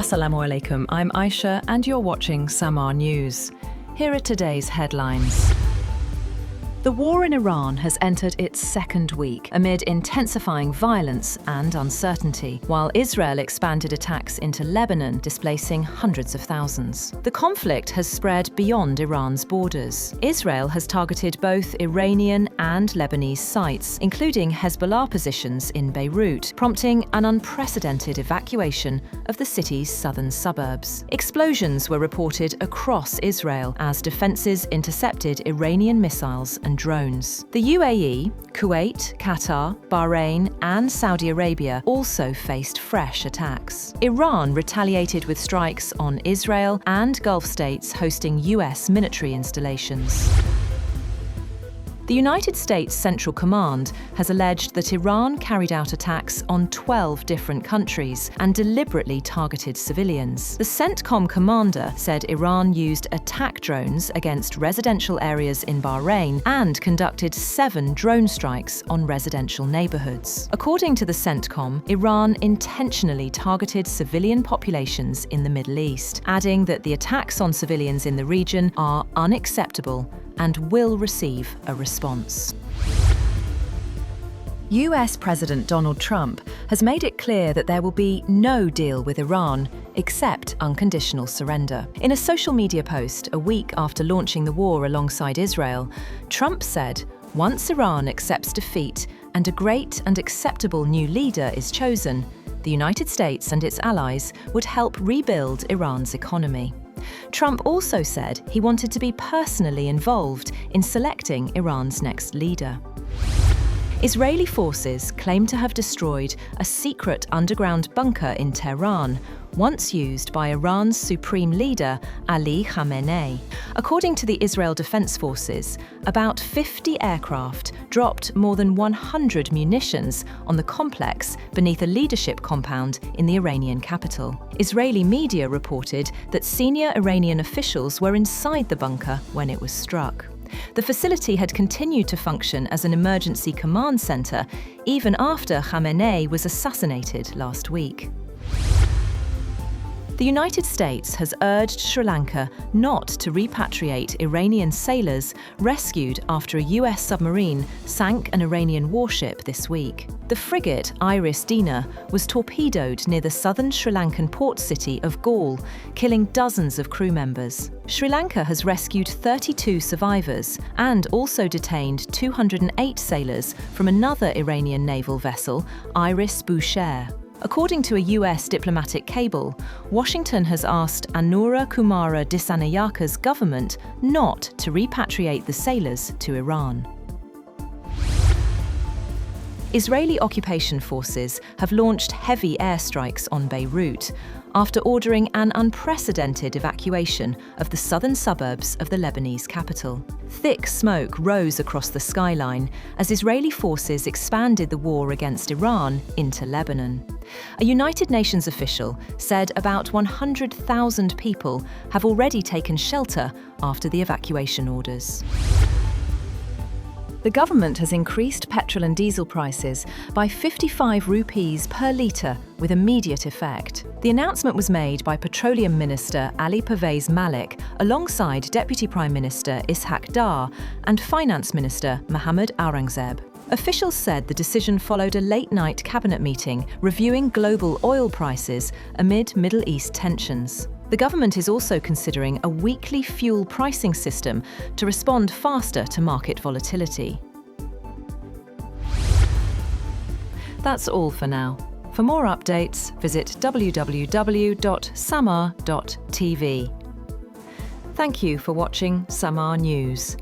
Assalamu alaikum, I'm Aisha and you're watching Samaa News. Here are today's headlines. The war in Iran has entered its second week amid intensifying violence and uncertainty, while Israel expanded attacks into Lebanon, displacing hundreds of thousands. The conflict has spread beyond Iran's borders. Israel has targeted both Iranian and Lebanese sites, including Hezbollah positions in Beirut, prompting an unprecedented evacuation of the city's southern suburbs. Explosions were reported across Israel as defences intercepted Iranian missiles and drones. The UAE, Kuwait, Qatar, Bahrain and Saudi Arabia also faced fresh attacks. Iran retaliated with strikes on Israel and Gulf states hosting US military installations. The United States Central Command has alleged that Iran carried out attacks on 12 different countries and deliberately targeted civilians. The CENTCOM commander said Iran used attack drones against residential areas in Bahrain and conducted 7 drone strikes on residential neighborhoods. According to the CENTCOM, Iran intentionally targeted civilian populations in the Middle East, adding that the attacks on civilians in the region are unacceptable and will receive a response. US President Donald Trump has made it clear that there will be no deal with Iran except unconditional surrender. In a social media post a week after launching the war alongside Israel, Trump said, "Once Iran accepts defeat and a great and acceptable new leader is chosen, the United States and its allies would help rebuild Iran's economy." Trump also said he wanted to be personally involved in selecting Iran's next leader. Israeli forces claim to have destroyed a secret underground bunker in Tehran, once used by Iran's supreme leader, Ali Khamenei. According to the Israel Defense Forces, about 50 aircraft dropped more than 100 munitions on the complex beneath a leadership compound in the Iranian capital. Israeli media reported that senior Iranian officials were inside the bunker when it was struck. The facility had continued to function as an emergency command center even after Khamenei was assassinated last week. The United States has urged Sri Lanka not to repatriate Iranian sailors rescued after a US submarine sank an Iranian warship this week. The frigate Iris Dina was torpedoed near the southern Sri Lankan port city of Galle, killing dozens of crew members. Sri Lanka has rescued 32 survivors and also detained 208 sailors from another Iranian naval vessel, Iris Bushehr. According to a US diplomatic cable, Washington has asked Anura Kumara Dissanayaka's government not to repatriate the sailors to Iran. Israeli occupation forces have launched heavy airstrikes on Beirut after ordering an unprecedented evacuation of the southern suburbs of the Lebanese capital. Thick smoke rose across the skyline as Israeli forces expanded the war against Iran into Lebanon. A United Nations official said about 100,000 people have already taken shelter after the evacuation orders. The government has increased petrol and diesel prices by 55 rupees per litre with immediate effect. The announcement was made by Petroleum Minister Ali Pervez Malik alongside Deputy Prime Minister Ishaq Dar and Finance Minister Mohammad Aurangzeb. Officials said the decision followed a late-night cabinet meeting reviewing global oil prices amid Middle East tensions. The government is also considering a weekly fuel pricing system to respond faster to market volatility. That's all for now. For more updates, visit www.samaa.tv. Thank you for watching Samaa News.